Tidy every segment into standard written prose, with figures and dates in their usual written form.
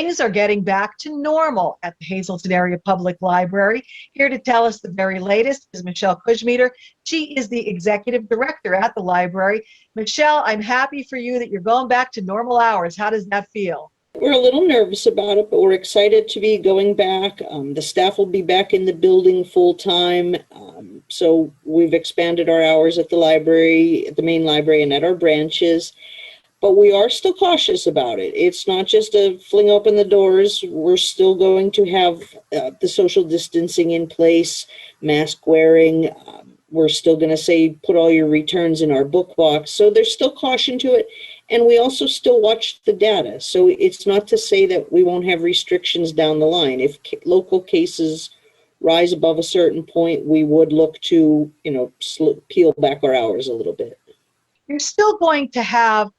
Things are getting back to normal at the Hazleton Area Public Library. Here to tell us the very latest is Michelle Kuzmeter. She is the executive director at the library. Michelle, I'm happy for you that you're going back to normal hours. How does that feel? We're a little nervous about it, but we're excited to be going back. The staff will be back in the building full time. So we've expanded our hours at the library, at the main library, and at our branches. But we are still cautious about it. It's not just a fling open the doors. We're still going to have the social distancing in place, mask wearing. We're still going to say, put all your returns in our book box. So there's still caution to it. And we also still watch the data. So it's not to say that we won't have restrictions down the line. If local cases rise above a certain point, we would look to, peel back our hours a little bit. You're still going to have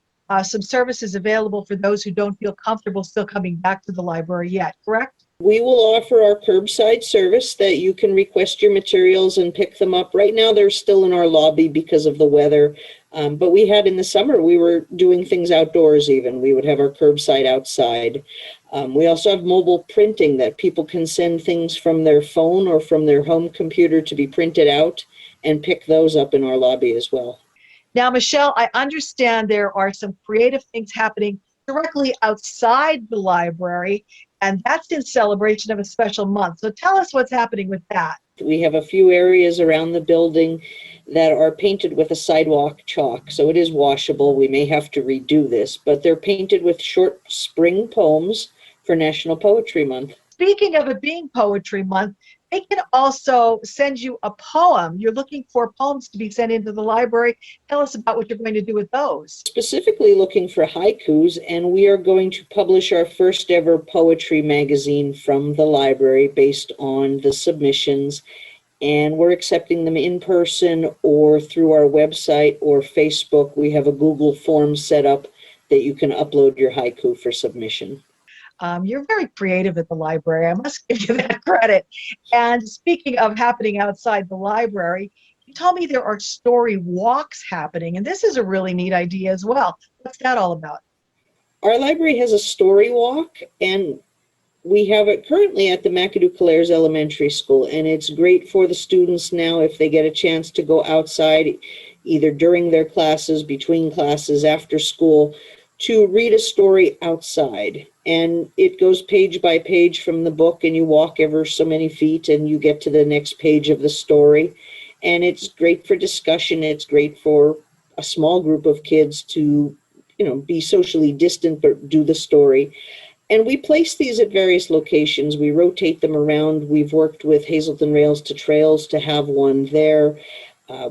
some services available for those who don't feel comfortable still coming back to the library yet, correct? We will offer our curbside service that you can request your materials and pick them up. Right now, they're still in our lobby because of the weather. But we had in the summer, we were doing things outdoors even. We would have our curbside outside. We also have mobile printing that people can send things from their phone or from their home computer to be printed out and pick those up in our lobby as well. Now, Michelle, I understand there are some creative things happening directly outside the library, and that's in celebration of a special month. So tell us what's happening with that. We have a few areas around the building that are painted with a sidewalk chalk. So it is washable. We may have to redo this, but they're painted with short spring poems for National Poetry Month. Speaking of it being Poetry Month, they can also send you a poem. You're looking for poems to be sent into the library. Tell us about what you're going to do with those. Specifically looking for haikus, and we are going to publish our first ever poetry magazine from the library based on the submissions. And we're accepting them in person or through our website or Facebook. We have a Google form set up that you can upload your haiku for submission. You're very creative at the library. I must give you that credit. And speaking of happening outside the library, you told me there are story walks happening, and this is a really neat idea as well. What's that all about? Our library has a story walk, and we have it currently at the McAdoo-Calares Elementary School, and it's great for the students now if they get a chance to go outside, either during their classes, between classes, after school, to read a story outside. And it goes page by page from the book, and you walk ever so many feet and you get to the next page of the story. And it's great for discussion. It's great for a small group of kids to, be socially distant but do the story. And we place these at various locations. We rotate them around. We've worked with Hazleton Rails to Trails to have one there.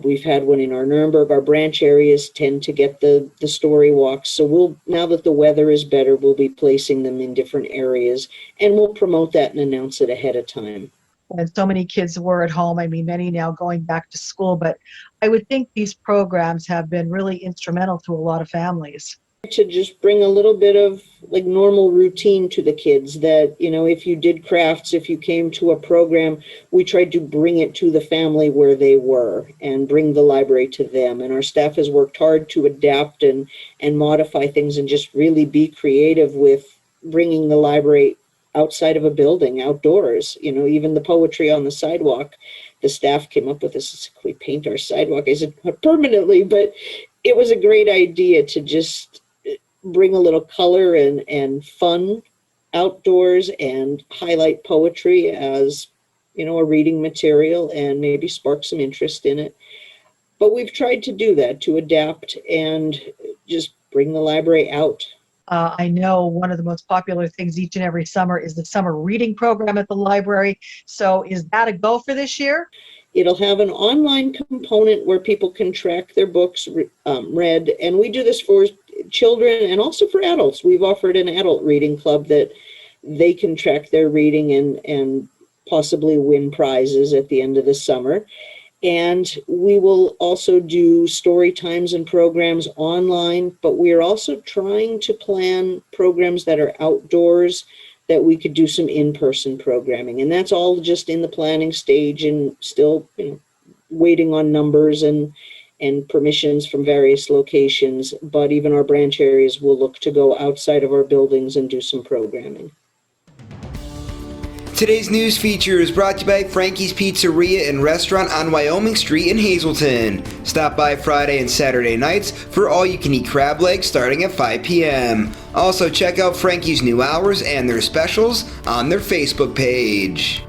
We've had one in our Nuremberg. Our branch areas tend to get the story walks. So now that the weather is better, we'll be placing them in different areas, and we'll promote that and announce it ahead of time. And so many kids were at home. I mean, many now going back to school, but I would think these programs have been really instrumental to a lot of families. To just bring a little bit of like normal routine to the kids that, if you did crafts, if you came to a program, we tried to bring it to the family where they were and bring the library to them. And our staff has worked hard to adapt and modify things and just really be creative with bringing the library outside of a building, outdoors. Even the poetry on the sidewalk, the staff came up with this, we paint our sidewalk. I said, not permanently, but it was a great idea to just bring a little color and fun outdoors and highlight poetry as, a reading material and maybe spark some interest in it. But we've tried to do that, to adapt and just bring the library out. I know one of the most popular things each and every summer is the summer reading program at the library. So is that a go for this year? It'll have an online component where people can track their books read, and we do this for children and also for adults. We've offered an adult reading club that they can track their reading and possibly win prizes at the end of the summer. And we will also do story times and programs online, but we are also trying to plan programs that are outdoors that we could do some in-person programming. And that's all just in the planning stage and still waiting on numbers and and permissions from various locations, but even our branch areas will look to go outside of our buildings and do some programming. Today's news feature is brought to you by Frankie's Pizzeria and Restaurant on Wyoming Street in Hazleton. Stop by Friday and Saturday nights for all-you-can-eat crab legs starting at 5 p.m. Also, check out Frankie's new hours and their specials on their Facebook page.